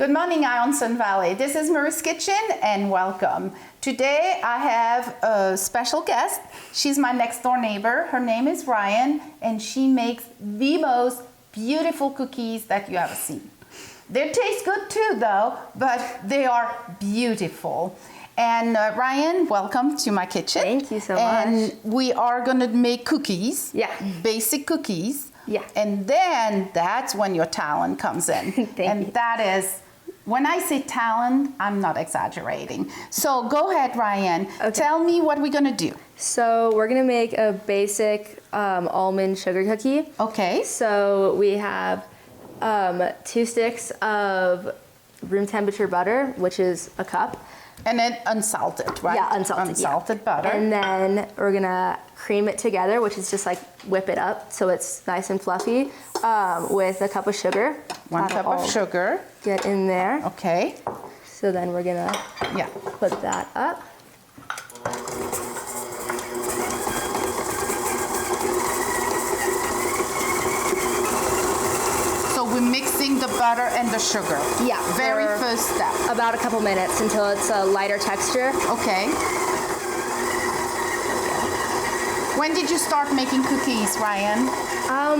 Good morning, Sun Valley. This is Marie's Kitchen and welcome. Today I have a special guest. She's my next door neighbor. Her name is Ryan and she makes the most beautiful cookies that you ever seen. They taste good too though, but they are beautiful. And Ryan, welcome to my kitchen. Thank you so much. And we are gonna make cookies. Yeah. Basic cookies. Yeah. And then that's when your talent comes in. Thank you. That is, when I say talent, I'm not exaggerating. So go ahead, Ryan. Okay. Tell me what we're gonna do. So we're gonna make a basic almond sugar cookie. Okay. So we have 2 sticks of room temperature butter, which is a cup. And then unsalted, right? Yeah, unsalted. Unsalted butter. And then we're gonna cream it together, which is just like whip it up so it's nice and fluffy, with a cup of sugar. 1 cup of sugar. Get in there. Okay. So then we're gonna put that up. So we're mixing the butter and the sugar. Yeah. Very first step. About a couple minutes until it's a lighter texture. Okay. When did you start making cookies, Ryan?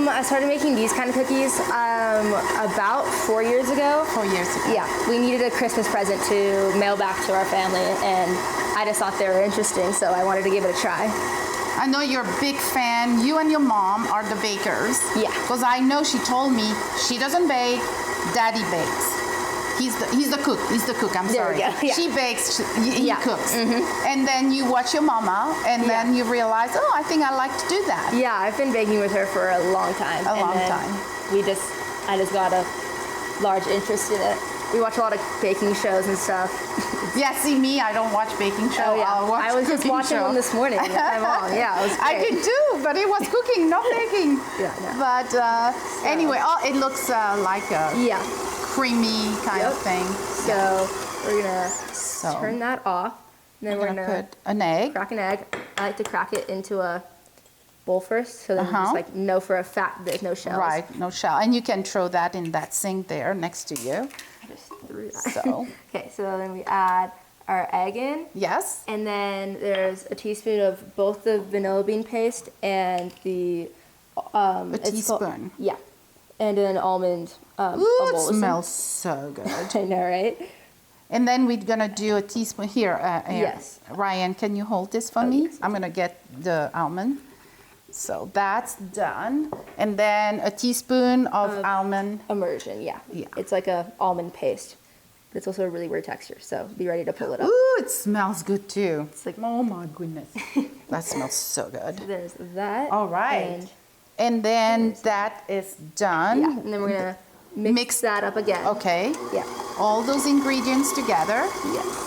I started making these kind of cookies about 4 years ago. 4 years ago. Yeah, we needed a Christmas present to mail back to our family, and I just thought they were interesting, so I wanted to give it a try. I know you're a big fan. You and your mom are the bakers. Yeah. Because I know she told me she doesn't bake, Daddy bakes. He's the cook. He's the cook. I'm sorry. There we go. Yeah. She bakes. He cooks. Mm-hmm. And then you watch your mama, and then you realize, oh, I think I like to do that. Yeah, I've been baking with her for a long time. A long time. I just got a large interest in it. We watch a lot of baking shows and stuff. Yeah, see me, I don't watch baking show. Oh, yeah. I'll watch I was just watching one this morning with my mom. Yeah, it was great. I did too, but it was cooking, not baking. Yeah, no. But anyway, it looks like a creamy kind of thing. So we're gonna turn that off. And then we're gonna put an egg. Crack an egg. I like to crack it into a bowl first, so then you just like know for a fact there's no shells. Right, no shell. And you can throw that in that sink there next to you. I just threw that. So. Okay, so then we add our egg in. Yes. And then there's a teaspoon of both the vanilla bean paste and the a teaspoon. And an almond. Ooh, it smells so good. I know, right? And then we're gonna do a teaspoon here. Yes. Ryan, can you hold this for me? Yes. I'm gonna get the almond. So that's done. And then a teaspoon of almond. Immersion, yeah. It's like a almond paste. But it's also a really weird texture, so be ready to pull it up. Ooh, it smells good too. It's like, oh my goodness. That smells so good. There's that. All right. And then that is done. Yeah, and then we're gonna mix that up again. Okay. Yeah. All those ingredients together. Yes.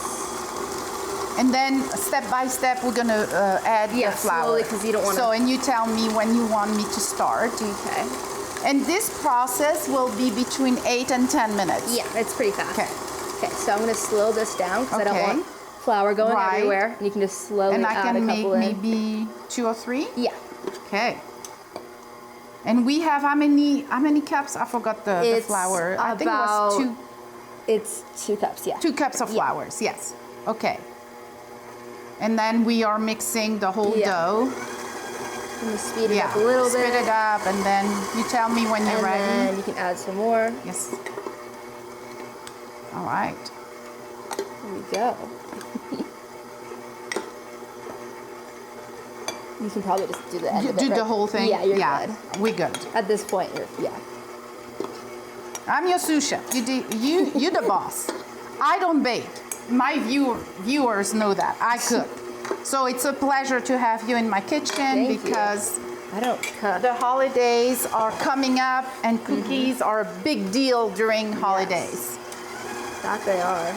And then step by step, we're gonna add the flour. Slowly, because you don't want to. So, and you tell me when you want me to start. Okay. And this process will be between 8 and 10 minutes. Yeah, it's pretty fast. Okay. Okay, so I'm gonna slow this down because I don't want flour going everywhere. And you can just slowly and I add can a make couple in. maybe 2 or 3? Yeah. Okay. And we have how many cups? I forgot the flour. I think it was 2. It's 2 cups, yeah. 2 cups of flours, yes. Okay. And then we are mixing the whole dough. I'm gonna speed it up a little bit. Speed it up, and then you tell me when you're ready. And then you can add some more. Yes. All right. There we go. You can probably just do the end of it, Do right? the whole thing? Yeah, you're good. We're good. At this point, I'm your sous chef. You're the boss. I don't bake. My viewers know that. I cook. So it's a pleasure to have you in my kitchen because I don't cook. The holidays are coming up and cookies are a big deal during holidays. That they are.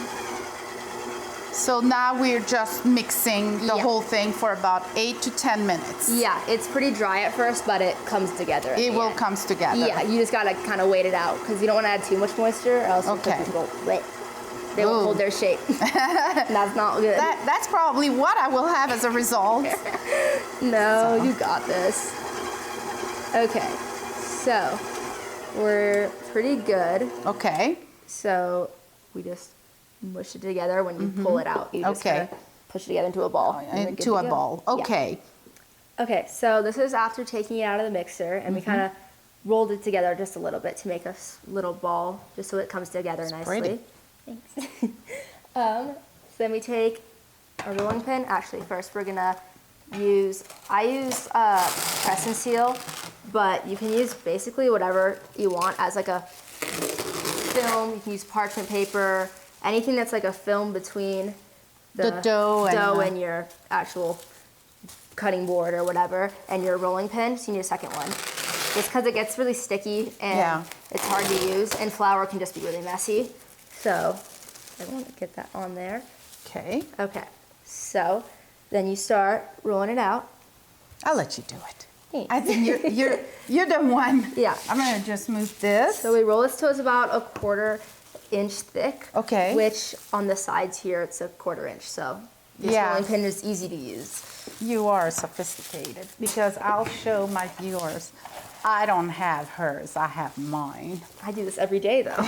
So now we're just mixing the whole thing for about 8 to 10 minutes. Yeah, it's pretty dry at first, but it comes together. It will come together. Yeah, you just gotta kind of wait it out because you don't want to add too much moisture, or else the cookies will they won't hold their shape. That's not good. That's probably what I will have as a result. No, you got this. Okay, so we're pretty good. Okay. So we just mush it together. When you pull it out, you just kind of push it together into a ball. and then Into a ball. Okay. Yeah. Okay, so this is after taking it out of the mixer, and we kind of rolled it together just a little bit to make a little ball, just so it comes together nicely. Pretty. Thanks. So then we take our rolling pin. Actually, first we're gonna I use press and seal, but you can use basically whatever you want as like a film. You can use parchment paper, anything that's like a film between The dough and your actual cutting board or whatever, and your rolling pin. So you need a second one. Just because it gets really sticky and it's hard to use, and flour can just be really messy. So I want to get that on there. Okay. Okay, so then you start rolling it out. I'll let you do it. Thanks. I think you're the one. Yeah. I'm gonna just move this. So we roll this till it's about a 1/4 inch thick. Okay. Which on the sides here it's a 1/4 inch. So this rolling pin is easy to use. You are sophisticated, because I'll show my viewers. I don't have hers. I have mine. I do this every day though.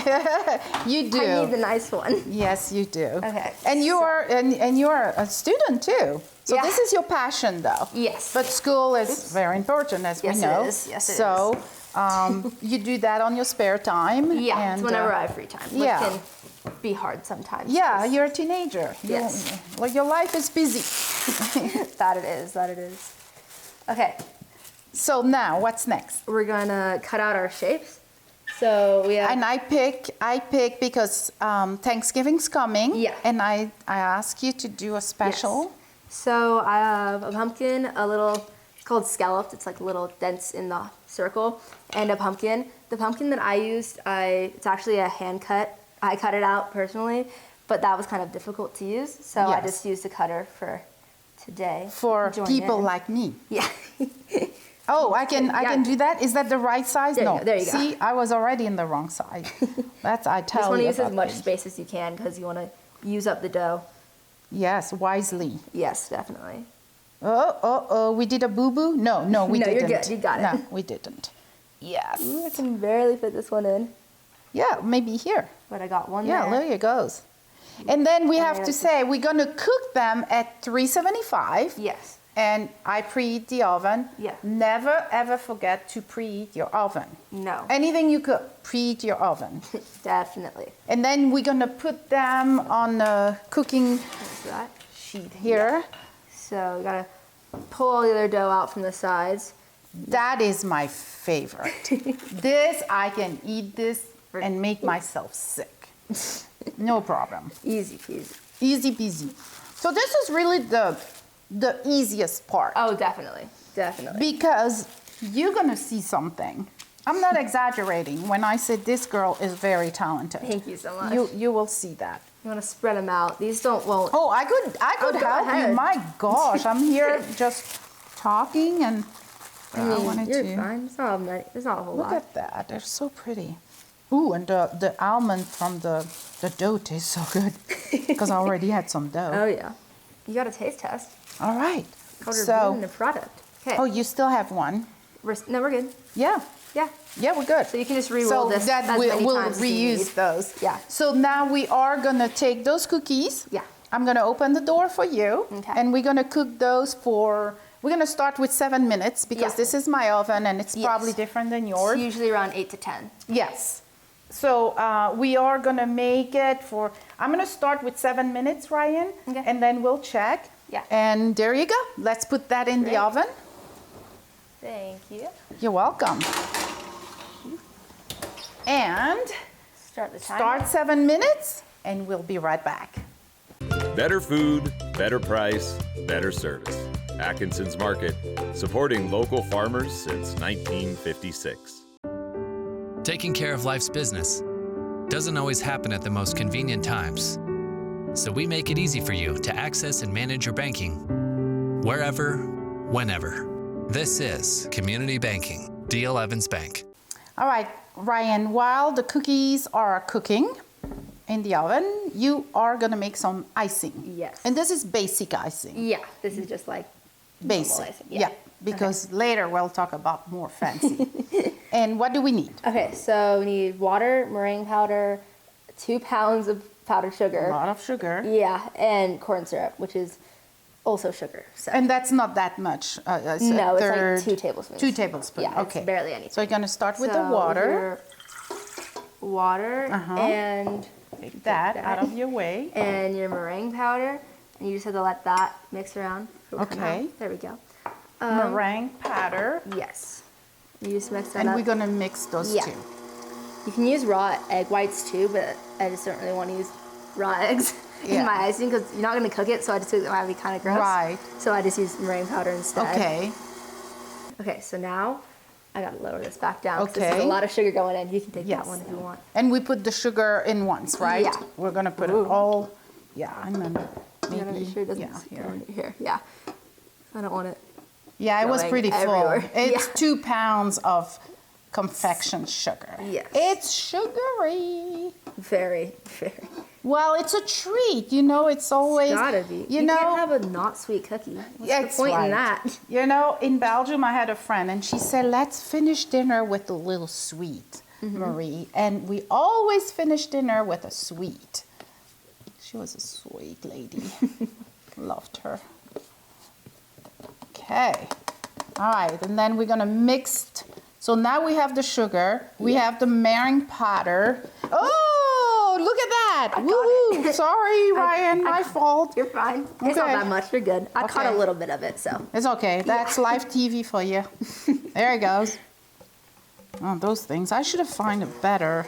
You do. I need the nice one. Yes, you do. Okay. And you're a student too. So this is your passion, though. Yes. But school is very important, as we know. Yes, it is. Yes, it is. So you do that on your spare time. Yeah, and, it's whenever I have free time. Which can be hard sometimes. Yeah, you're a teenager. Yes. Well, your life is busy. That it is. That it is. Okay. So now, what's next? We're gonna cut out our shapes. So we have. And I pick because Thanksgiving's coming. Yeah. And I ask you to do a special. Yes. So I have a pumpkin, it's called scalloped. It's like little dents in the circle, and a pumpkin. The pumpkin that I used, it's actually a hand cut. I cut it out personally, but that was kind of difficult to use. So I just used a cutter for today. For people like me. Yeah. Oh, I can do that. Is that the right size? There no. you go, there you go. See, I was already in the wrong size. I tell you. Just want to use as about much things. space as you can because you want to use up the dough. Yes, wisely. Yes, definitely. Oh, we did a boo-boo? No, we No, didn't. you're good. You got it. No, we didn't. Yes. Ooh, I can barely fit this one in, Yeah, maybe here. but I got one Yeah, there. there you goes. And then we have I to say we're going to cook them at 375. Yes. And I preheat the oven. Yeah. Never, ever forget to preheat your oven. No. Anything you cook, preheat your oven. Definitely. And then we're going to put them on the cooking That's that. sheet here. So you gotta pull all the other dough out from the sides. That is my favorite. This, I can eat this and make myself sick. No problem. Easy peasy. Easy peasy. So this is really the easiest part. Oh, definitely. Definitely. Because you're going to see something. I'm not exaggerating when I say this girl is very talented. Thank you so much. You will why that. You want to spread them out. These won't. Oh, I could go help ahead. you. My gosh, I'm here just talking and I wanted you're to. fine. It's not a whole Look lot. at that. They're so pretty. Ooh, and the almond from the dough tastes so good because I already had some dough. Oh yeah. You got a taste test. All right. Called So, reviewing the product. Okay. oh, you still have one? No, we're good. Yeah. Yeah. Yeah, we're good. So you can just re-roll this that as many we'll times as you reuse need. those. Yeah. So now we are gonna take those cookies. Yeah. I'm gonna open the door for you. Okay. And we're gonna cook those we're gonna start with 7 minutes because Yeah. this is my oven and it's Yes. probably different than It's yours. usually around 8 to 10. Yes. So we are gonna make it I'm gonna start with 7 minutes, Ryan. Okay. And then we'll check. Yeah. And there you go. Let's put that in the Great. oven. Thank you. You're welcome. And Start the timer. start 7 minutes and we'll be right back. Better food, better price, better service. Atkinson's Market, supporting local farmers since 1956. Taking care of life's business doesn't always happen at the most convenient times. So we make it easy for you to access and manage your banking wherever, whenever. This is Community Banking, D.L. Evans Bank. All right, Ryan, while the cookies are cooking in the oven, you are gonna make some icing. Yes. And this is basic icing. Yeah, this is just like normal Basic. icing. Yeah. Because later we'll talk about more fancy. And what do we need? Okay, so we need water, meringue powder, 2 pounds of powdered A sugar. lot of sugar. Yeah, and corn syrup, which is also sugar. So. And that's not that much. No, it's like 2 tablespoons. 2 tablespoons. Yeah, okay. It's barely anything. So you're gonna start with the water. Your water and Take that out of your way. and your meringue powder, and you just have to let that mix around. It'll come Okay. out. There we go. Meringue powder. Yes. You just mix that And up. we're gonna mix those Yeah. 2. You can use raw egg whites too, but I just don't really want to use raw eggs Yeah. in my icing because you're not going to cook it, so I just think it might be kind of gross. Right. So I just use meringue powder instead. Okay. Okay, so now I got to lower this back down because this is Okay. a lot of sugar going in. You can take Yes. that one if you want. And we put the sugar in once, right? Yeah. We're gonna put it all. Yeah, and then You gotta maybe. make sure it doesn't Yeah, go here. into here. Yeah. I don't want it. Yeah, it was going pretty full. everywhere. It's Yeah. 2 pounds of confection sugar. Yes. It's sugary. Very, very. Well, it's a treat, you know. It's always It's gotta be. You know, can't have a not sweet cookie. What's That's the point right. in that? You know, in Belgium, I had a friend, and she said, "Let's finish dinner with a little sweet, Mm-hmm. Marie." And we always finish dinner with a sweet. She was a sweet lady. Loved her. Okay. All right, and then we're gonna mix. So now we have the sugar. We have the meringue powder. Oh, look at that! Woo! Sorry, Ryan, my fault. You're fine. It's not Okay. that much. You're good. I caught a Okay. little bit of it, so. It's okay. That's live TV for you. There it goes. Oh, those things. I should have found a better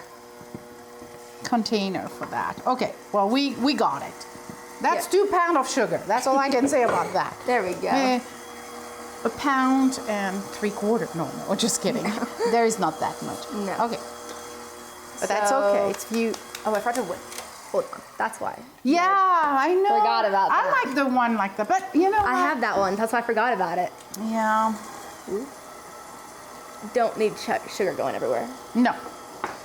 container for that. Okay. Well, we got it. That's Yeah. 2 pounds of sugar. That's all I can say about that. There we go. A pound and 3/4. No, just kidding. There is not that much. No. Okay. But that's So- okay. It's you. Oh, I forgot to hold on. That's why. Yeah, I know. Forgot about I that. like the one like that, but you know I what? have that one. That's why I forgot about it. Yeah. Don't need sugar going everywhere. No.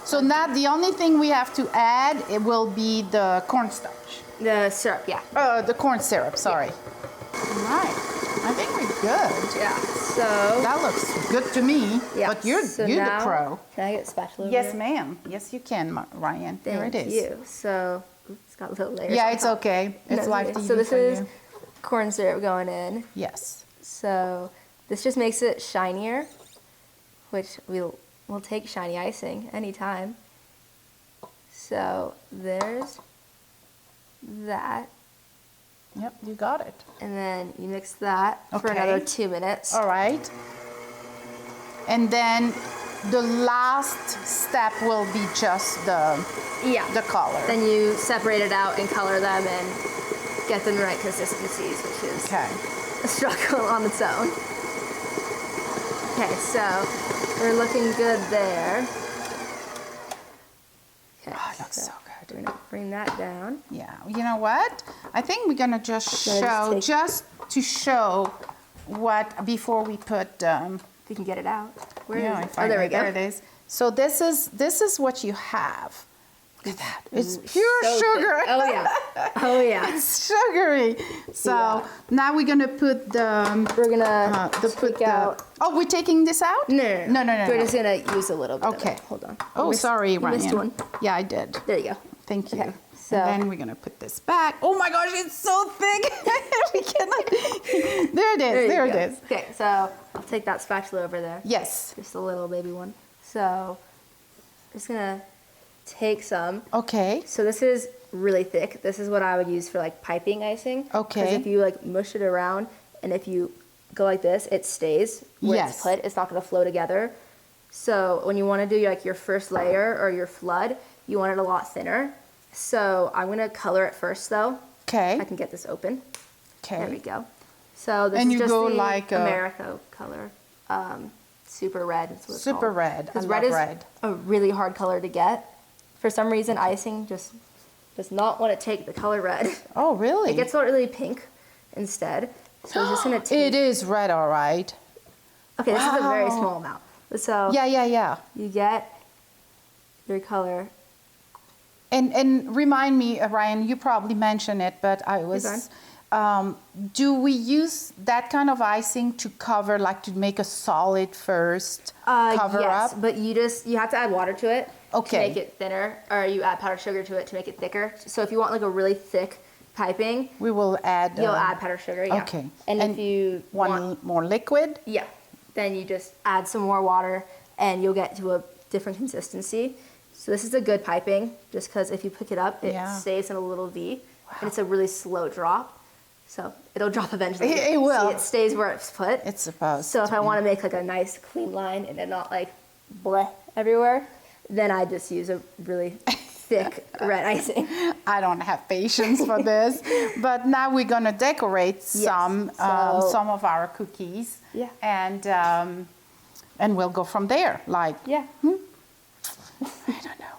So now the only thing we have to add, it will be the cornstarch. The syrup, yeah. The corn syrup, sorry. All right. I think we're good. Yeah. So. That looks good to me. Yeah. But you're so the now- pro. Can I get a spatula? over Yes, there? ma'am. Yes, you can, Ryan. Thank Here it is. you. So, oops, it's got little layers. Yeah, on it's top. okay. It's No, live okay. TV So this for is you. corn syrup going in. Yes. So this just makes it shinier, which we'll take shiny icing anytime. So there's that. Yep, you got it. And then you mix that for Okay. another 2 minutes. All right. And then the last step will be just Yeah. the color. Then you separate it out and color them and get them the right consistencies, which is Okay. a struggle on its own. Okay, so we're looking good there. Okay, Oh, it looks so good. We're gonna bring that down. Yeah, you know what? I think we're gonna just Gonna show, just just to show what, before we put, If you can get it out. Where is yeah, it? I find there we it. go. There it is. So this is what you have. Look at that. It's pure So sugar. thick. Oh yeah. Oh yeah. It's sugary. So Yeah. now we're gonna put the We're gonna put out. Oh, we're taking this out? No. No. We're just gonna use a little bit. Okay. Of it. Hold on. Oh, You missed- sorry, you Ryan. missed one. Yeah, I did. There you go. Thank you. Okay, so- And then we're gonna put this back. Oh my gosh, it's so thick. We cannot. There it is. There you it go. is. Okay, so I'll take that spatula over there. Yes. Just a little baby one. So I'm just gonna take some. Okay. So this is really thick. This is what I would use for like piping icing. Okay. Because if you like mush it around and if you go like this, it stays where Yes. it's put. It's not gonna flow together. So when you want to do like your first layer or your flood, you want it a lot thinner. So I'm gonna color it first though. Okay. I can get this open. There we Okay. go. So this And is you just go the like a- Americo color. Super red. Is what it's Super called. red. I Because love red is red. a really hard color to get. For some reason, icing just does not want to take the color red. Oh, really? It gets really pink instead. So it's just gonna take. It is red, all right. Okay, this is a very Wow. small amount. So Yeah. you get your color. And remind me, Ryan, you probably mentioned it, but I was fine. do we use that kind of icing to cover, like to make a solid first cover yes, up? but you have to add water to it Okay. to make it thinner, or you add powdered sugar to it to make it thicker. So if you want like a really thick piping, We will add. you'll add powdered sugar. Yeah. Okay. And if you want, more liquid? yeah, then you just add some more water, and you'll get to a different consistency. So this is a good piping, just because if you pick it up, it Yeah. stays in a little V, and it's a really slow drop. So it'll drop eventually. It will. See, it stays where it's put. It's supposed So if to I be. want to make like a nice clean line and it not like bleh everywhere, then I just use a really thick red icing. I don't have patience for this, but now we're gonna decorate some of our cookies. Yeah. And we'll go from there. Like, Yeah. I don't know.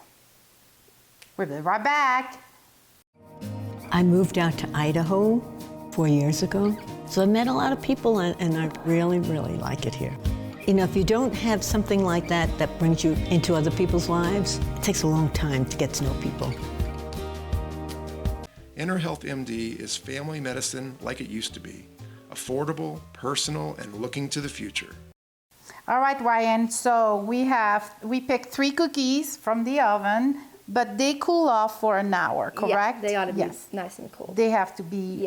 We'll be right back. I moved out to Idaho 4 years ago, so I met a lot of people, and I really, really like it here. You know, if you don't have something like that that brings you into other people's lives, it takes a long time to get to know people. Inner Health MD is family medicine like it used to be, affordable, personal, and looking to the future. All right, Ryan, so we picked 3 cookies from the oven, but they cool off for an hour, correct? Yeah, they ought to be Yes. nice and cool. They have to be,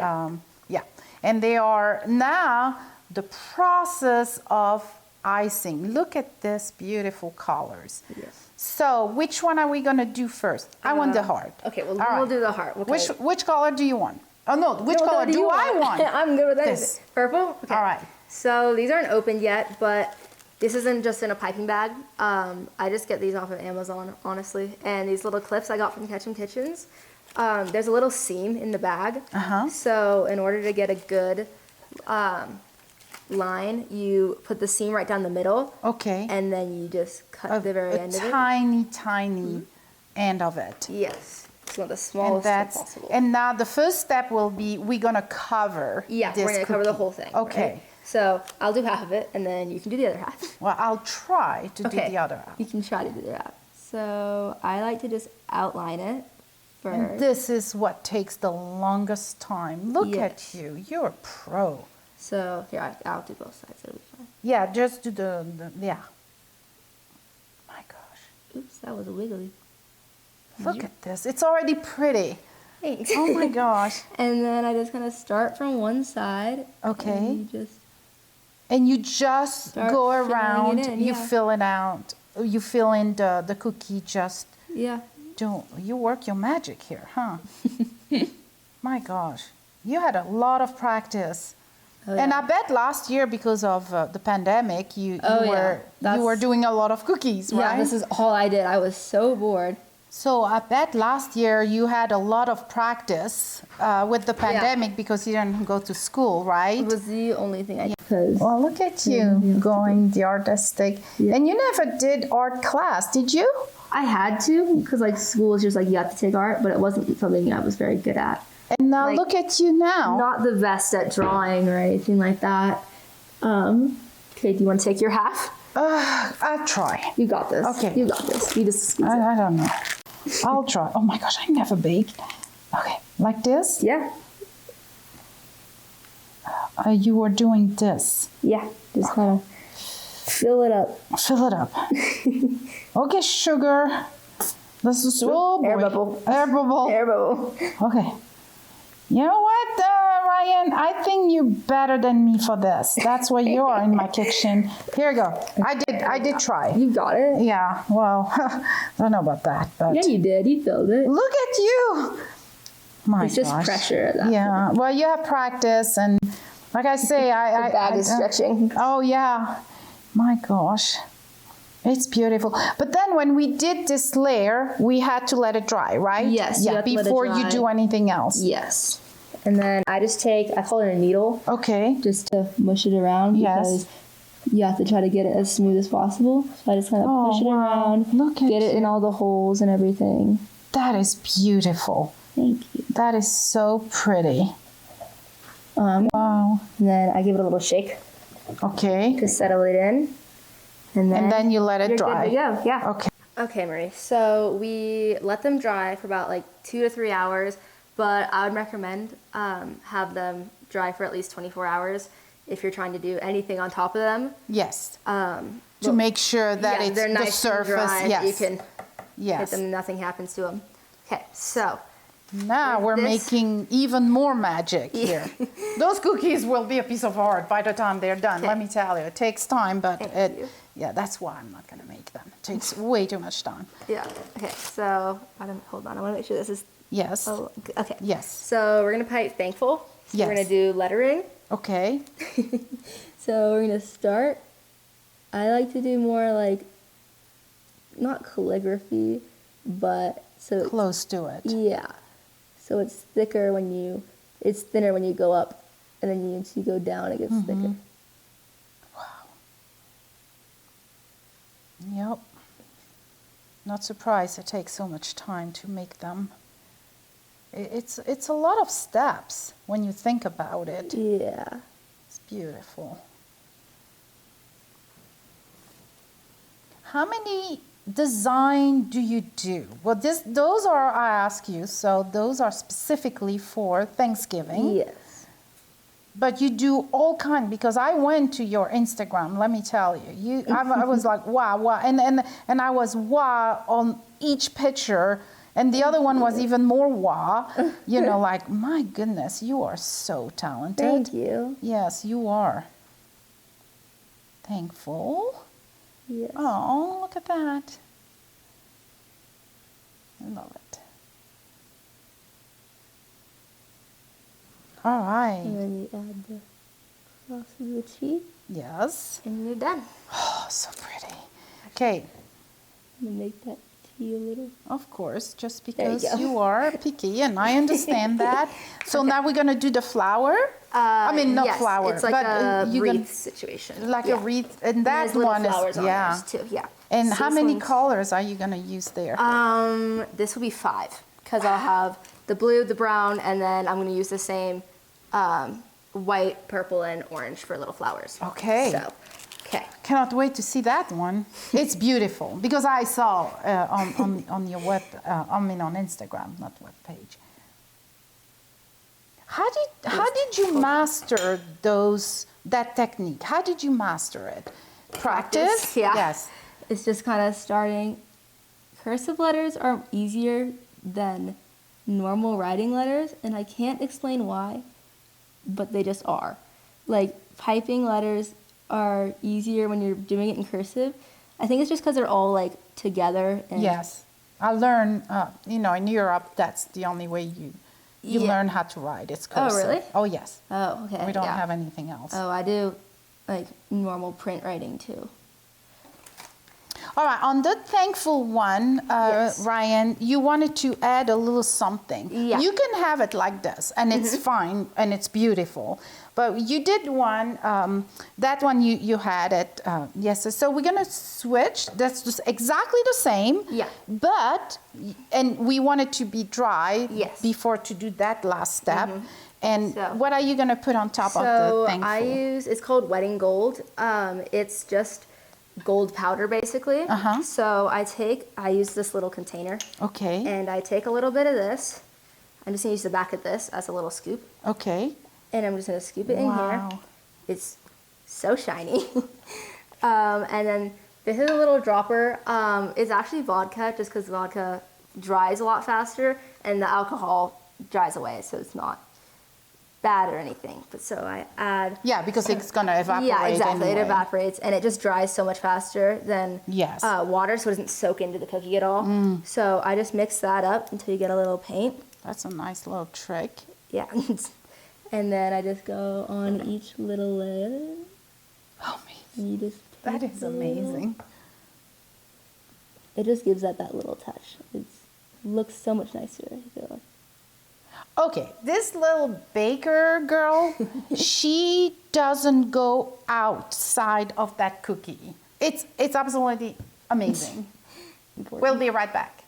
Yeah. And they are now the process of icing. Look at this beautiful colors. Yes. So which one are we gonna do first? I want the heart. Okay, well, All we'll right. do the heart. Okay. Which color do you want? Oh no, which No, color no, do you I want? I'm good with that. This. Purple? Okay. All right. So these aren't opened yet, but this isn't just in a piping bag. I just get these off of Amazon, honestly. And these little clips I got from Ketchum Kitchens. There's a little seam in the bag. Uh-huh. So in order to get a good line, you put the seam right down the middle. Okay. And then you just cut the very end of it. tiny end of it. Yes. It's one of the And smallest that's possible. and now the first step will be we're gonna cover. Yeah, this we're gonna cover the cookie. whole thing. Okay. Right? So I'll do half of it, and then you can do the other half. Well, I'll try to do the other half. You can try to do the other half. So I like to just outline it first. And this is what takes the longest time. Look Yes. at you. You're a pro. So here, I'll do both sides. It'll be fine. Yeah, just do the yeah. My gosh. Oops, that was a wiggly. Look at this. It's already pretty. Thanks. Oh my gosh. And then I just kind of start from one side. Okay. And you just And you just Start go filling it around, in, you yeah. fill it out. You fill in the cookie, just yeah. don't, you work your magic here, huh? My gosh. You had a lot of practice. Oh, And yeah. I bet last year, because of the pandemic, you Oh, yeah. were That's- doing a lot of cookies, Yeah, right? this is all I did. I was so bored. So I bet last year you had a lot of practice with the pandemic because you didn't go to school, It right? was the only thing I did. Well, look at you going the artistic. And you never did art class, did you? I had to, because like school was just like you have to take art, but it wasn't something I was very good at. And now Like, look at you now. Not the best at drawing or anything like that. Okay, do you want to take your half? I'll try. You got this. Okay. You got this. You just squeeze it. I don't know. I'll try. Oh my gosh, I never baked. Okay, like this? Yeah. You were doing this. Yeah. Just kind of fill it up. Fill it up. Okay, sugar. This is, oh boy. Air bubble. Air bubble. Air bubble. Okay. You know what, Ryan? I think you're better than me for this. That's why you are in my kitchen. Here you go. I did try. You got it. Yeah, well, don't know about that, but Yeah, you did. You filled it. look at you. My It's just gosh. pressure at that Yeah, well, you have practice, and like I say, The bag is stretching. Oh, yeah. My gosh. It's beautiful. But then when we did this layer, we had to let it dry, right? Yes, you Yeah, have to let it before you dry. do anything else. Yes. And then I just take, I call it a needle, Okay. just to mush it around Yes. because you have to try to get it as smooth as possible. So I just kind of Oh, push it wow. around, Look at get it you. in all the holes and everything. That is beautiful. Thank you. That is so pretty. Wow. And then I give it a little shake Okay. to settle it in. And then you let it you're dry. Good to go. Yeah. Okay. Okay, Marie. So we let them dry for about like 2 to 3 hours. but I would recommend have them dry for at least 24 hours if you're trying to do anything on top of them. Yes. To make sure that yeah, it's they're nice the surface. and dry. Yes. You can yes. hit them, nothing happens to them. Okay, so Now we're making even more magic here. Those cookies will be a piece of art by the time they're done. Okay. Let me tell you, it takes time, but Thank you. yeah, that's why I'm not gonna make them. It takes way too much time. yeah. Okay, so hold on. I want to make sure this is. Yes. Oh, okay. Yes. So we're gonna type thankful. So Yes. We're gonna do lettering. Okay. So we're gonna start. I like to do more like, not calligraphy, but so Close to it. yeah. So it's thicker it's thinner when you go up, and then as you go down, it gets thicker. Yep. Not surprised it takes so much time to make them. It's a lot of steps when you think about it. Yeah. It's beautiful. How many design do you do? Well, those are, I ask you, so those are specifically for Thanksgiving. Yes. But you do all kind, because I went to your Instagram, let me tell you. I was like, wow, and I was wow on each picture, and the other one was even more wow. You know, like, my goodness, you are so talented. Thank you. Yes, you are. Thankful. Yes. Oh, look at that. I love it. All right. And then you add the cross of the cheek, Yes. and you're done. Oh, so pretty. Okay. I'm gonna make that tea a little. Of course, just There you because go. you are picky, and I understand that. So now we're gonna do the flower. I mean, not yes, flower, it's like but a you wreath can situation. like Yeah. a wreath, and that There's little one flowers is on yeah. theirs too. Yeah. And So how this many one's- colors are you gonna use there? This will be 5, because I'll have the blue, the brown, and then I'm going to use the same white, purple, and orange for little flowers. Okay. So, okay. Cannot wait to see that one. It's beautiful because I saw on your web, on Instagram, not web page. How did you master that technique? How did you master it? Practice? Yeah. Yes. It's just kind of starting. Cursive letters are easier than normal writing letters, and I can't explain why, but they just are. Like, typing letters are easier when you're doing it in cursive. I think it's just because they're all like together. And Yes. I learned, in Europe, that's the only way you Yeah. learn how to write. It's cursive. really? Oh, yes. Oh, okay. We don't yeah. have anything else. Oh, I do like normal print writing too. All right, on the thankful one, Yes. Ryan, you wanted to add a little something. Yeah. You can have it like this, and it's fine, and it's beautiful. But you did one, that one you had it, yes. So we're gonna switch. That's just exactly the same. Yeah. But, and we want it to be dry Yes. before to do that last step. And So- what are you gonna put on top of the So thankful? it's called wedding gold. It's just gold powder basically. Uh-huh. So I use this little container, Okay, and I take a little bit of this. I'm just gonna use the back of this as a little scoop, okay. and I'm just gonna scoop it in here. Wow. It's so shiny. And then this is a little dropper. It's actually vodka, just because vodka dries a lot faster, and the alcohol dries away, so it's not bad or anything. But so I add. Yeah, because it's gonna evaporate. Yeah, exactly. Anyway. It evaporates, and it just dries so much faster than Yes. water, so it doesn't soak into the cookie at all. So I just mix that up until you get a little paint. That's a nice little trick. Yeah. And then I just go on each little layer. Oh, me. And you just That paint is the little- amazing. It just gives that little touch. It looks so much nicer. I feel like. Okay, this little baker girl, she doesn't go outside of that cookie. It's absolutely amazing. We'll be right back.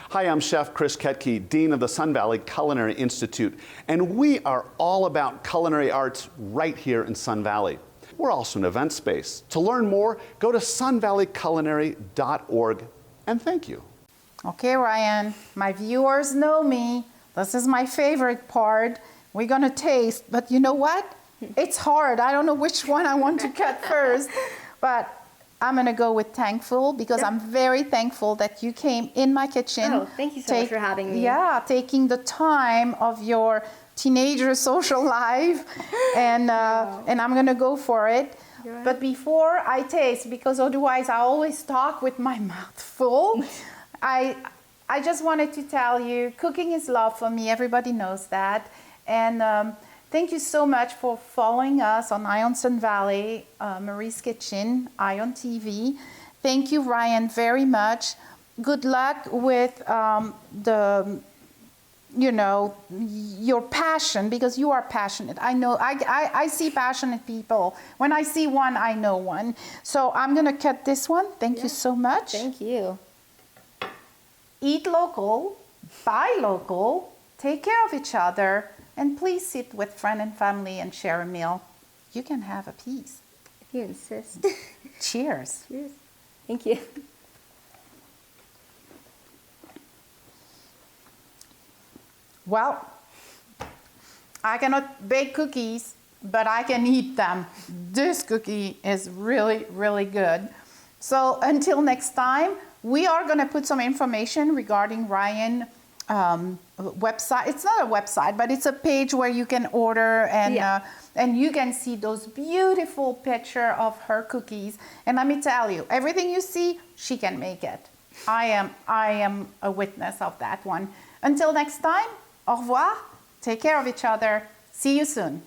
Hi, I'm Chef Chris Ketke, Dean of the Sun Valley Culinary Institute, and we are all about culinary arts right here in Sun Valley. We're also an event space. To learn more, go to sunvalleyculinary.org, and thank you. Okay, Ryan, my viewers know me. This is my favorite part. We're gonna taste, but you know what? It's hard. I don't know which one I want to cut first, but I'm gonna go with thankful because I'm very thankful that you came in my kitchen. Oh, thank you so much for having me. Yeah, taking the time of your teenager social life, and I'm gonna go for it. Right. But before I taste, because otherwise I always talk with my mouth full, I just wanted to tell you, cooking is love for me. Everybody knows that. And thank you so much for following us on Eye on Sun Valley, Marie's Kitchen, Eye on TV. Thank you, Ryan, very much. Good luck with your passion, because you are passionate. I know, I see passionate people. When I see one, I know one. So I'm gonna cut this one. Thank you so much. Thank you. Eat local, buy local, take care of each other, and please sit with friend and family and share a meal. You can have a piece. If you insist. Cheers. Cheers. Thank you. Well, I cannot bake cookies, but I can eat them. This cookie is really, really good. So until next time, we are going to put some information regarding Ryan website. It's not a website, but it's a page where you can order and you can see those beautiful picture of her cookies. And let me tell you, everything you see, she can make it. I am a witness of that one. Until next time, au revoir. Take care of each other. See you soon.